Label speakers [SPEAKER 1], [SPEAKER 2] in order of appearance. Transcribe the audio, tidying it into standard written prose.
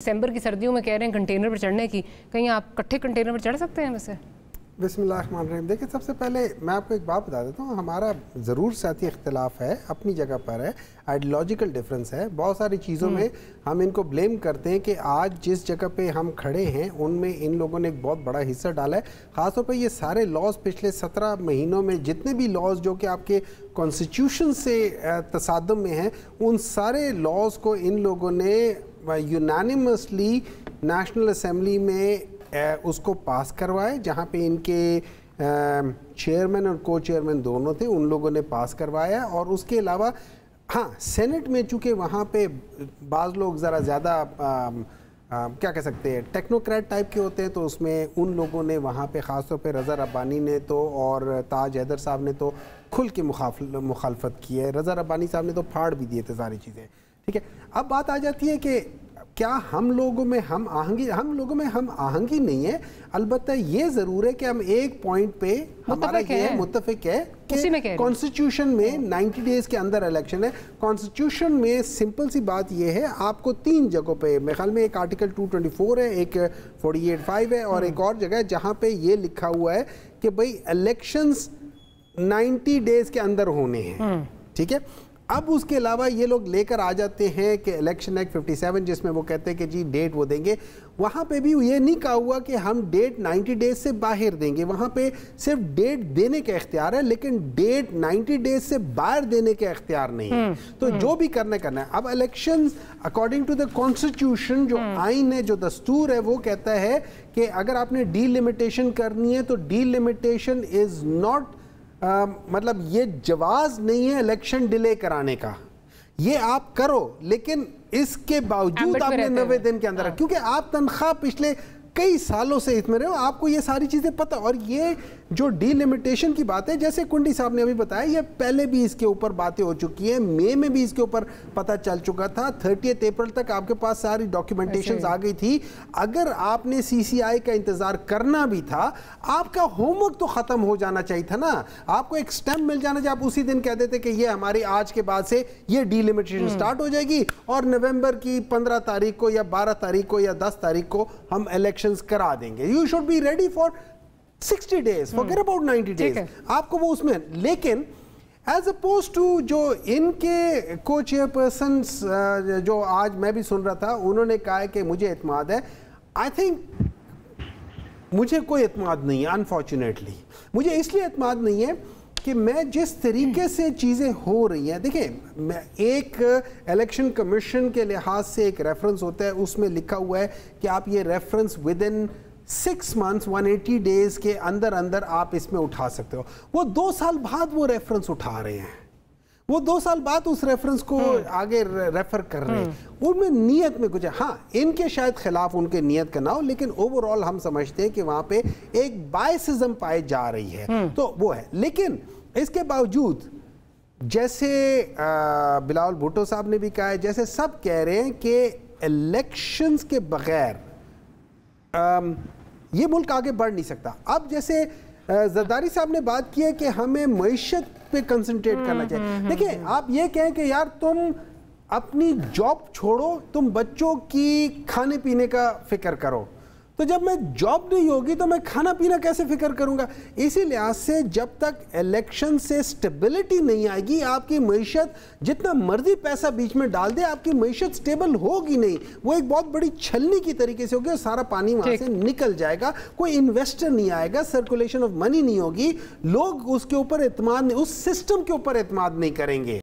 [SPEAKER 1] दिसंबर की सर्दियों में कह रहे हैं कंटेनर पर चढ़ने की, कहीं आप कट्ठे कंटेनर पर चढ़ सकते हैं वैसे?
[SPEAKER 2] बिस्मिल्लाहिर्रहमानिर्रहीम। देखिए, सबसे पहले मैं आपको एक बात बता देता हूँ, हमारा ज़रूर सियासी इख्तिलाफ है, अपनी जगह पर है, आइडियोलॉजिकल डिफरेंस है, बहुत सारी चीज़ों में हम इनको ब्लेम करते हैं कि आज जिस जगह पे हम खड़े हैं उनमें इन लोगों ने एक बहुत बड़ा हिस्सा डाला है। ख़ासतौर पर ये सारे लॉज पिछले 17 महीनों में जितने भी लॉज जो कि आपके कॉन्स्टिट्यूशन से तसादम में हैं, उन सारे लॉज को इन लोगों ने यूनानिमसली नेशनल असम्बली में उसको पास करवाए, जहाँ पे इनके चेयरमैन और को चेयरमैन दोनों थे, उन लोगों ने पास करवाया। और उसके अलावा हाँ, सेनेट में चूँकि वहाँ पे बाज़ लोग ज़रा ज़्यादा क्या कह सकते हैं टेक्नोक्रेट टाइप के होते हैं, तो उसमें उन लोगों ने वहाँ पे ख़ास तौर पे रज़ा रब्बानी ने तो और ताज हैदर साहब ने तो खुल के मुखालफत की है। रज़ा रब्बानी साहब ने तो फाड़ भी दिए थे सारी चीज़ें। ठीक है, अब बात आ जाती है कि क्या हम लोगों में हम आहंगी नहीं है। अलबत्ता ये ज़रूर है कि हम एक पॉइंट पे हमारा ये मुत्तफ़िक है कि कॉन्स्टिट्यूशन में 90 डेज़ के अंदर इलेक्शन है। कॉन्स्टिट्यूशन में सिंपल सी बात ये है, आपको 3 जगहों पे, मेरे ख्याल में एक आर्टिकल 224 है, एक 48(5) है और एक और जगह है जहाँ पे ये लिखा हुआ है कि भाई इलेक्शंस 90 डेज़ के अंदर होने हैं। ठीक है, अब उसके अलावा ये लोग लेकर आ जाते हैं कि इलेक्शन एक्ट 57 जिसमें वो कहते हैं कि जी डेट वो देंगे। वहाँ पे भी ये नहीं कहा हुआ कि हम डेट 90 डेज से बाहर देंगे, वहाँ पे सिर्फ डेट देने का इख्तियार है, लेकिन डेट 90 डेज से बाहर देने का इख्तियार नहीं है। तो जो भी करना है। अब election according to the constitution, जो आइन है, जो दस्तूर है, वो कहता है कि अगर आपने डीलिमिटेशन करनी है तो डीलिमिटेशन इज नॉट मतलब ये जवाज नहीं है इलेक्शन डिले कराने का। ये आप करो, लेकिन इसके बावजूद आपने 90 दिन के अंदर, क्योंकि आप तनख्वाह पिछले कई सालों से इसमें रहे हो, आपको ये सारी चीज़ें पता। और ये जो डीलिमिटेशन की बात है, जैसे कुंडी साहब ने अभी बताया, ये पहले भी इसके ऊपर बातें हो चुकी हैं, मई में भी इसके ऊपर पता चल चुका था। 30 अप्रैल तक आपके पास सारी डॉक्यूमेंटेशन आ गई थी। अगर आपने CCI का इंतज़ार करना भी था, आपका होमवर्क तो ख़त्म हो जाना चाहिए था ना। आपको एक स्टैम्प मिल जाना चाहिए, आप उसी दिन कह देते कि ये हमारी आज के बाद से ये डीलिमिटेशन स्टार्ट हो जाएगी और नवंबर की 15 तारीख को या 12 तारीख को या 10 तारीख को हम इलेक्शन करा देंगे। You should be ready for 60 days, forget about 90 days. आपको वो उसमें, लेकिन एज अपोज टू जो इनके को चेयरपर्सन जो आज मैं भी सुन रहा था, उन्होंने कहा है कि मुझे इत्मीनान है। आई थिंक मुझे कोई इत्मीनान नहीं है, अनफॉर्चुनेटली। मुझे इसलिए इत्मीनान नहीं है कि मैं जिस तरीके से चीज़ें हो रही हैं, देखिए एक इलेक्शन कमीशन के लिहाज से एक रेफरेंस होता है, उसमें लिखा हुआ है कि आप ये reference with in 6 months 180 days के अंदर अंदर आप इसमें उठा सकते हो। वो 2 साल बाद वो रेफरेंस उठा रहे हैं, वो 2 साल बाद उस रेफरेंस को आगे रेफर कर रहे हैं। उनमें नीयत में कुछ है, हाँ इनके शायद खिलाफ उनके नीयत का ना हो, लेकिन ओवरऑल हम समझते हैं कि वहाँ पे एक बायसिज्म पाई जा रही है, तो वो है। लेकिन इसके बावजूद जैसे बिलावल भुट्टो साहब ने भी कहा है, जैसे सब कह रहे हैं कि इलेक्शंस के बगैर ये मुल्क आगे बढ़ नहीं सकता। अब जैसे जरदारी साहब ने बात की है कि हमें मईशत पे कंसंट्रेट करना चाहिए। देखिए, आप ये कहें कि यार तुम अपनी जॉब छोड़ो, तुम बच्चों की खाने पीने का फिक्र करो, तो जब मैं जॉब नहीं होगी तो मैं खाना पीना कैसे फिक्र करूंगा। इसी लिहाज से जब तक इलेक्शन से स्टेबिलिटी नहीं आएगी, आपकी मईशत जितना मर्जी पैसा बीच में डाल दे, आपकी मईशत स्टेबल होगी नहीं। वो एक बहुत बड़ी छलनी की तरीके से होगी और सारा पानी वहां से निकल जाएगा, कोई इन्वेस्टर नहीं आएगा, सर्कुलेशन ऑफ मनी नहीं होगी, लोग उसके ऊपर एतमाद नहीं, उस सिस्टम के ऊपर एतमाद नहीं करेंगे।